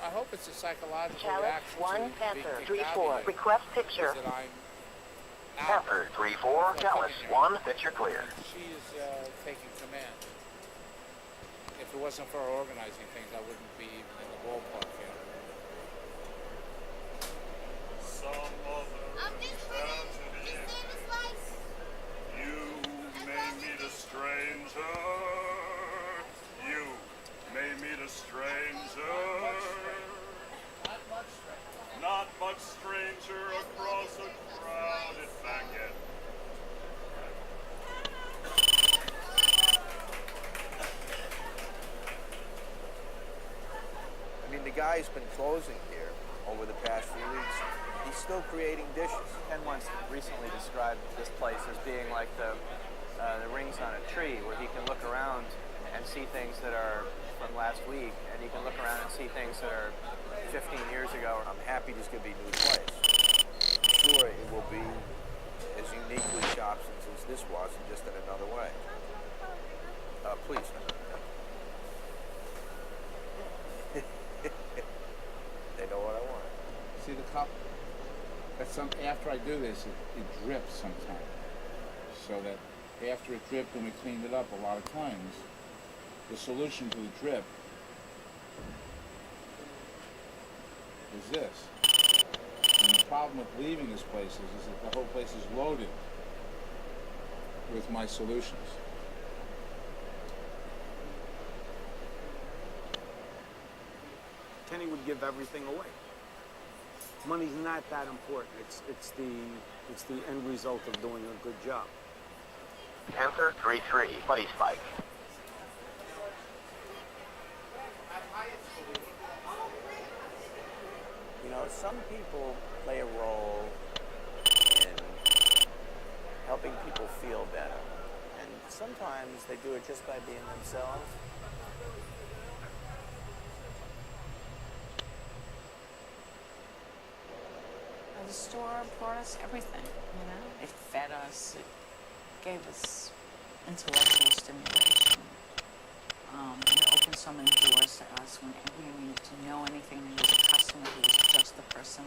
I hope it's a psychological Challenge reaction 1 to being Panther kicked out 3-4. of here. Request picture. Is that I'm Panther 3-4, Dallas 1, picture clear. She is taking command. If it wasn't for her organizing things, I wouldn't be even in the ballpark here. I'm just pretty. His name is Lice. You may meet a stranger. You may meet a stranger. Not much stranger across a crowded baguette. I mean, the guy's been closing here over the past few weeks. He's still creating dishes. Ken once recently described this place as being like the rings on a tree, where he can look around and see things that are from last week, and he can look around and see things that are 15 years ago. I'm happy this could be a new place. Sure, it will be as uniquely Shopson's as this was, and just in another way. Please. They know what I want. See the cup? That's after I do this, it drips sometimes. So that after it dripped and we cleaned it up a lot of times, the solution to the drip is this. And the problem with leaving this place is that the whole place is loaded with my solutions. give everything away. Money's not that important. It's the end result of doing a good job. Panther 3-3, buddy spike. You know, some people play a role in helping people feel better. And sometimes they do it just by being themselves. The store brought us everything, you know? It fed us, it gave us intellectual stimulation. It opened so many doors to us whenever you needed to know anything. There was a customer who was just the person.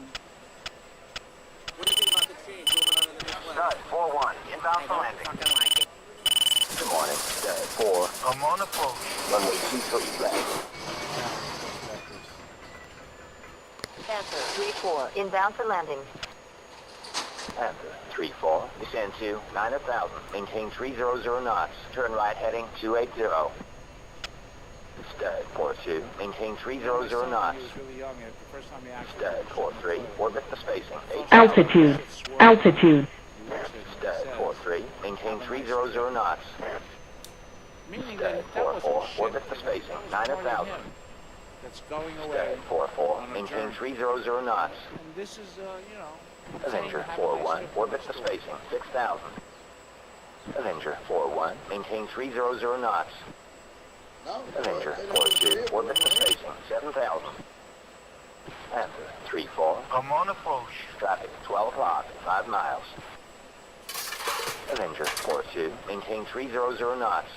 What do you think about the change moving on to the next Stud 4-1, inbound for landing. Good morning, Stud 4. I'm on approach. Runway 23 left. Panther 3-4, inbound for landing. Panther 3-4, descend to 9,000, maintain 300 knots, turn right heading 280. Stud 4-2, maintain 300 knots. Stud 4-3, orbit the spacing. 8,000. Altitude. Altitude. Stud 4-3, maintain 300 knots. Stud 4-4, orbit the spacing. 9,000. That's going away. Stud 4-4, maintain 300 knots. And this is, you know. Avenger 4-1, orbit the spacing. 6,000. Avenger 4-1, maintain 300 knots. Avenger 4-2, orbit the spacing. 7,000. Panther 3-4. I'm on approach. Traffic 12 o'clock, 5 miles. Avenger 4-2, maintain 300 knots.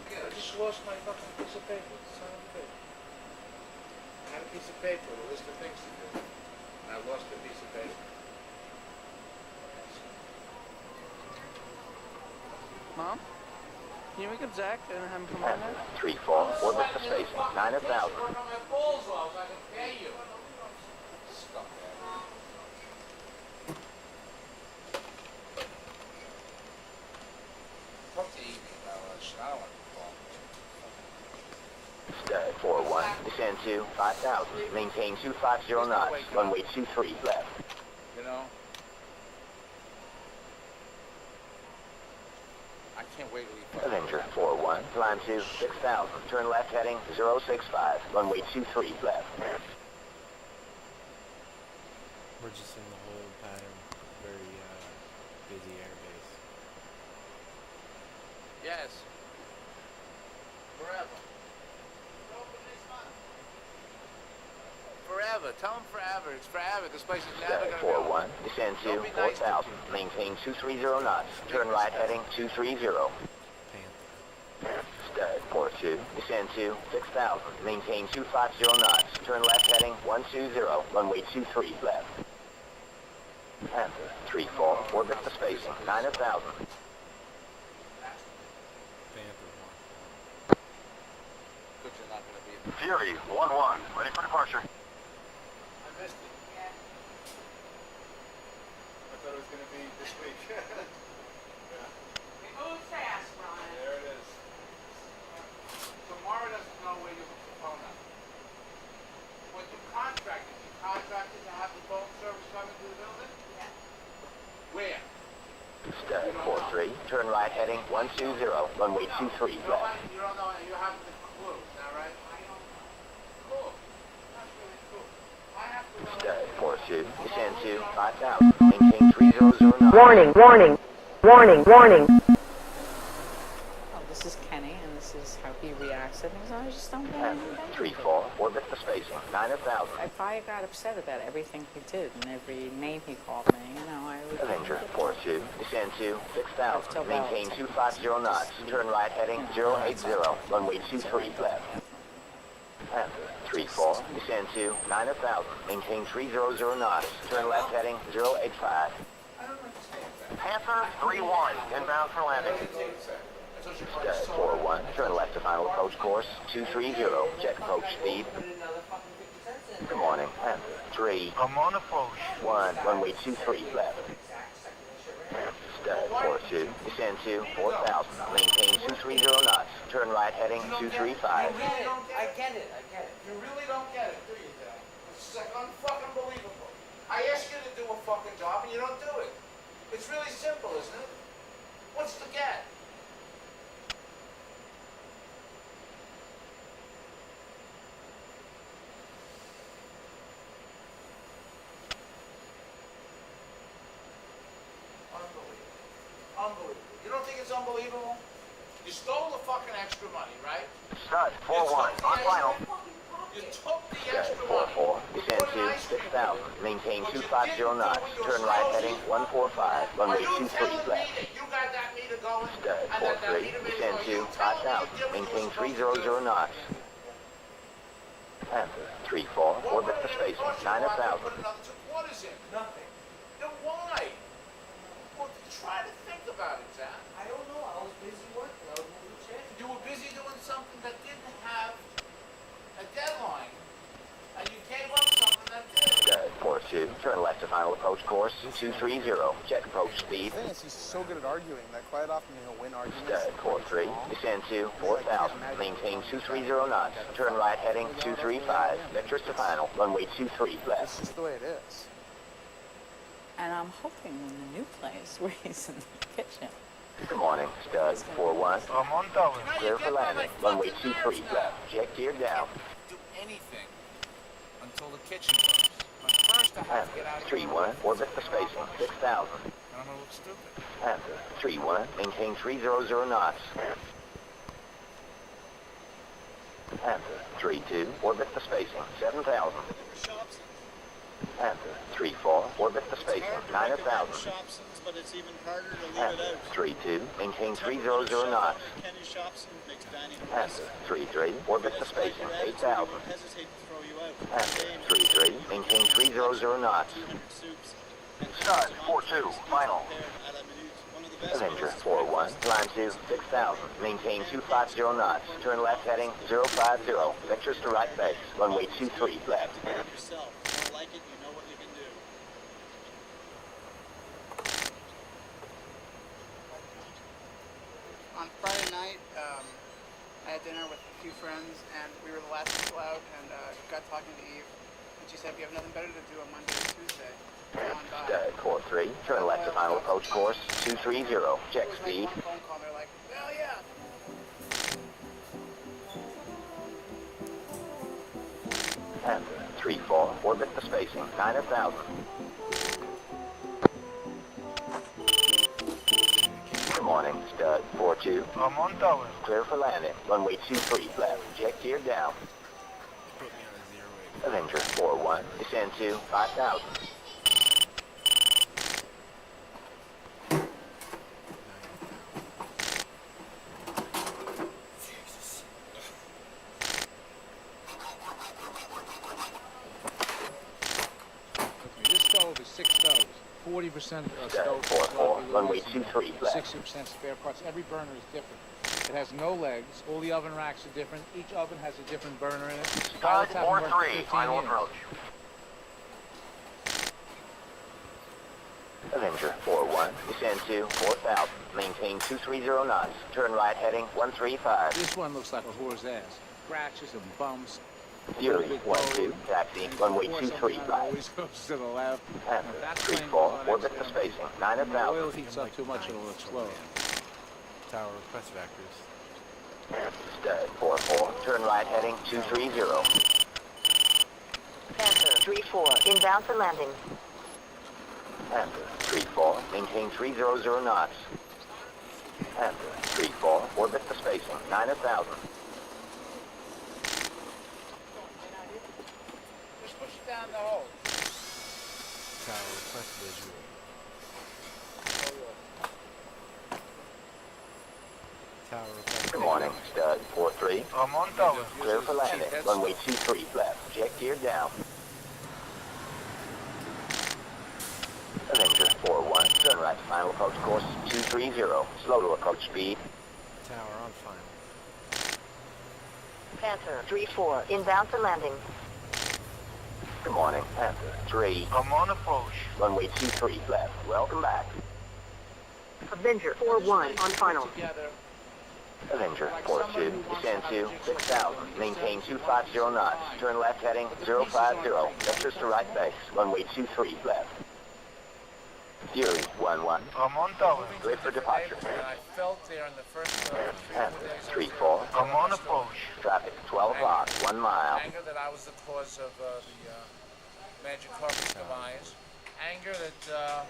I just lost my fucking piece of paper. Son of a bitch. I had a piece of paper with a list of things to do. And I lost the piece of paper. Mom? Can you wake up Zach and have him come on Panther there? 3-4, orbit the spacing. 9,000. Work on my balls off so I can pay you. Talk to Evie about all that shit. I don't want to call. Stud 4-1, descend to 5,000, maintain 250 knots, runway 23 left. You know? I can't wait to leave. Avenger 4-1, climb to 6,000, turn left heading 065, runway 23 left. We're just in the whole pattern, very busy airbase. Yes. Forever. Forever. Tell them forever. It's forever. This place is never Stud going to be 4-1, descend to 4,000, maintain 230 knots, turn right heading 230. Stud 4-2, descend to 6,000, maintain 250 knots, turn left heading 120, runway 23 left. Panther 3-4, orbit the spacing, 9,000. Fury 1-1, ready for departure. I missed it. I thought it was going to be this week. It moves fast, Ron. There it is. So Mara doesn't know where you hook the phone up. When you contracted to have the phone service come into the building? Yeah. Where? Stud 4-3, turn right heading 120, runway 23 left. You don't know, you haven't a clue, is that right? Cool. That's really cool. I have to know. Stud 4-2, descend to 5,000, maintain 300 knots. Warning, warning, warning, warning. Oh, this is Kenny, and this is how he reacts to things. I just don't get Panther anything. 3-4, orbit the spacing, 9,000. If I got upset about everything he did and every name he called me, you know, I would... Avenger 4-2, descend to 6,000, maintain 250 knots, turn right heading 080, runway 23 left. Panther 3-4, descend to 9,000, maintain 300 knots, turn left heading 085. Panther 3-1, inbound for landing. Stud 4-1, turn left to final approach course 230, jet approach speed. Good morning. Panther 3. I'm on approach. 1, runway 23 left. Stud 42, descend to 4,000, maintain 230 knots, turn right heading 235. I get it. You really don't get it, do you, Dad? It's like unfucking believable. I ask you to do a fucking job and you don't do it. It's really simple, isn't it? What's the get? Unbelievable. You don't think it's unbelievable? You stole the fucking extra money, right? Stud 41, on final. You took the Stud extra money. 44, descend to 6,000, maintain 250 knots, turn right heading 145, runway 23 left. You got that meter going. Stud 43, descend to 5,000, maintain 300 knots. Panther 34, orbit for spacing 9,000. Put another 2 quarters in. Nothing. Then why? Well, try to think about it, Zach. I don't know. I was busy working. I was moving chairs. You were busy doing something that didn't have a deadline. And you gave up something that did. Stud 42, turn left to final approach course 230, check approach speed. The thing is, he's so good at arguing that quite often he'll win arguments. Stud 43, descend to 4,000, maintain 230 knots, turn right heading 235, vectors to final, runway 23 left. That's just the way it is. And I'm hoping in the new place where he's in the kitchen. Good morning, Stud 41. I'm on tower. Clear for landing, runway 23 left, jet gear down. Do anything until the kitchen works. But first I have to get out of here. 3-1, orbit for spacing 6,000. And I'm gonna look stupid. Panther 3-1, maintain 300 knots. Panther 3-2, orbit for spacing 7,000. Panther 3-4, orbit for spacing 9,000. But it's even harder to leave it Panther out. 3-2, maintain 300 knots. Kenny Shopson makes dining Panther 3-3, orbit for spacing 8,000. hesitate to throw you out. Panther 3-3, maintain 300 knots. Stud 4-2, final. Avenger 4-1, climb to 6,000, maintain 250 knots, turn left heading 050, vectors to right base, runway 23 left. Yourself. You don't like it, you know what you can do. On Friday night, I had dinner with a few friends, and we were the last people out, and got talking to Eve, and she said, we have nothing better to do on Monday or Tuesday. Come on by. Stud 4-3, turn left to final approach course 230, check speed. One phone call, they're like, hell yeah! Panther 3-4, orbit for spacing 9,000. Good morning, Stud 4-2. I'm on tower. Clear for landing, runway 23 left, jet gear down. Avenger 4-1, descend to 5,000. This stove is 6 stoves. 40% stove. 4-4, runway 23 left. 60% spare parts. Every burner is different. It has no legs. All the oven racks are different. Each oven has a different burner in it. Stud 4-3, final approach. Avenger 4-1, descend to 4,000, maintain 230 knots, turn right heading 135. This one looks like a whore's ass. Scratches and bumps. Fury 1-2, taxi, runway 23 right. Always goes to the left. Panther 3-4, orbit for spacing 9,000. When the oil heats up too much, it'll explode. Tower request vectors. Stud 4-4, turn right heading 230. Panther 3-4, inbound for landing. Panther 3-4, maintain 300 knots. Panther 3-4, orbit for spacing 9,000. Just push it down the hole. Tower request visual. Tower request. Good morning, Stud 4-3. I'm on tower. Clear for landing, runway 23 left, jet gear down. Avenger 4-1, turn right, final approach course 230, slow to approach speed. Tower on final. Panther 3-4, inbound for landing. Good morning, Panther 3. I'm on approach. Runway 23 left. Welcome back. Avenger 4-1 on final. Together. Avenger 4-2, descend to 6,000, maintain 250 knots, turn left heading 050, vectors to right base, runway 23 left. Fury 1-1. I'm on tower. Cleared for departure. I felt there in the first Panther 3-4. I'm on approach. Traffic 12 o'clock, 1 mile. Anger that I was the cause of the magic carpet's demise. Anger that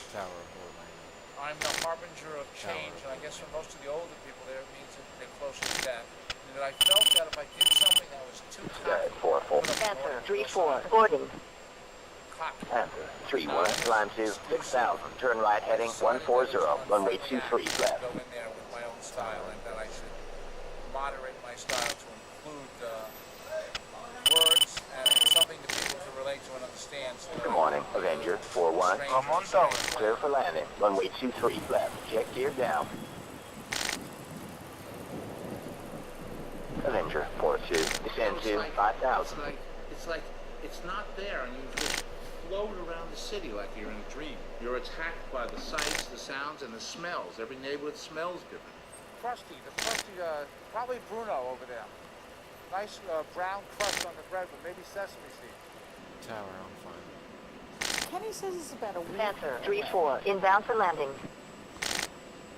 I'm the harbinger of change, and I guess for most of the older people there, it means that they're closer to death. And that I felt that if I did something that was too cocky, 4-4. Panther 3-4, boarding. Panther 3-1, climb to 6,000, turn right heading 140, runway 23 left. Go in there with my own style, and that I should moderate my style to include words and something that people can relate to and understand. So Good morning, Avenger 4-1. I'm on tower. Clear for landing, runway 23 left. Check gear down. Avenger 4-2, descend to 5,000. It's not there, and you just float around the city like you're in a dream. You're attacked by the sights, the sounds, and the smells. Every neighborhood smells different. Crusty, probably Bruno over there. Nice brown crust on the bread with maybe sesame seeds. Tower on final. Kenny says it's about a week. Panther 3-4, inbound for landing.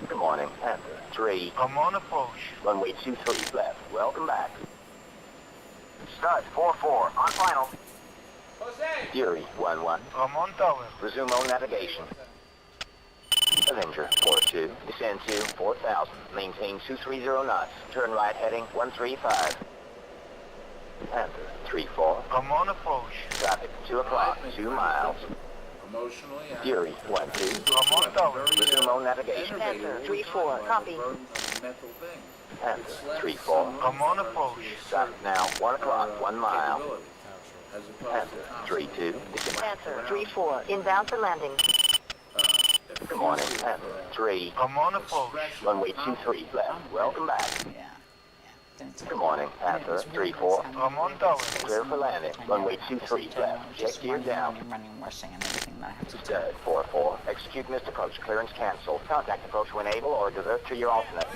Good morning, Panther 3. I'm on approach. Runway 23 left. Welcome back. Start 4-4, on final. Jose! Fury 1-1. I'm on tower. Resume on navigation. Avenger 4-2, descend to 4,000, maintain 230 knots, turn right heading 135. Panther 3-4. I'm on approach. Traffic 2 o'clock, 2 miles. Emotionally, Fury 1-2. I'm on tower. Resume on navigation. Panther 3-4, copy. Panther 3-4. I'm on approach. Traffic now 1 o'clock, 1 mile. Panther 3-2. Panther 3-4, inbound for landing. Good morning, Panther 3. I'm on approach. Runway 23 left. Welcome back. Good morning, Panther 3-4. I'm on tower. Clear for landing. Runway 23 left. Check gear down. Stud 4-4. Execute missed approach. Clearance canceled. Contact approach when able or divert to your alternate.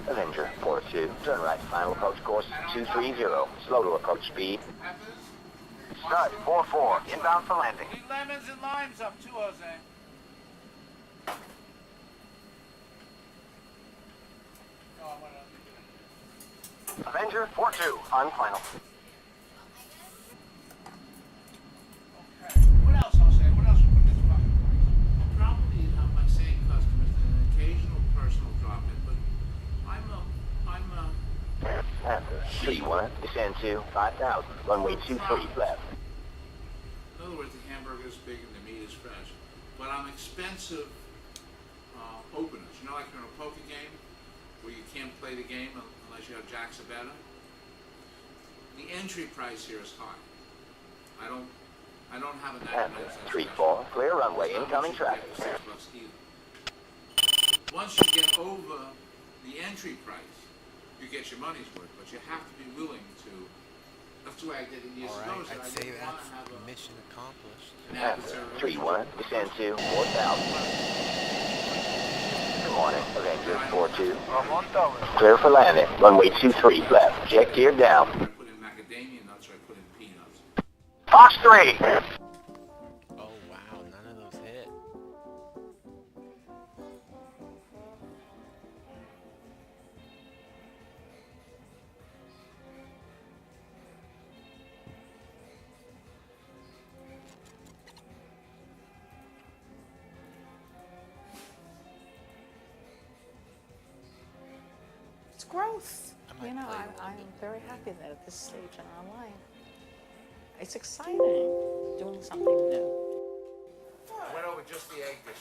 Avenger 4-2. Turn right. Final approach course 230. Slow to approach speed. Start 4-4. Inbound for landing. Need lemons and limes up too, Jose. Avenger 4-2. On final. What else, Jose? What else would this fucking place? Probably my same customers and an occasional personal drop-in, but Panther 3-1. Descend to 5,000. Runway 23 left. In other words, the hamburger is big and the meat is fresh. But I'm expensive openers. You know, like you're in a poker game where you can't play the game unless you have jacks or better. The entry price here is high. I don't have a 99 cents. 3-4. Clear runway. Incoming traffic. $6 either. Once you get over the entry price, you get your money's worth, but you have to be willing to. That's the way I did it years ago. Alright, I'd say that's mission accomplished. Panther 3-1. Descend to 4,000. Good morning, Avenger 4-2. I'm on tower. Clear for landing. Runway 23 left. Check gear down. I put in macadamia nuts or I put in peanuts. Fox 3. Oh wow, none of those hit. It's growth. You know, I'm very happy that at this stage in our life, it's exciting doing something new. I went over just the egg dish.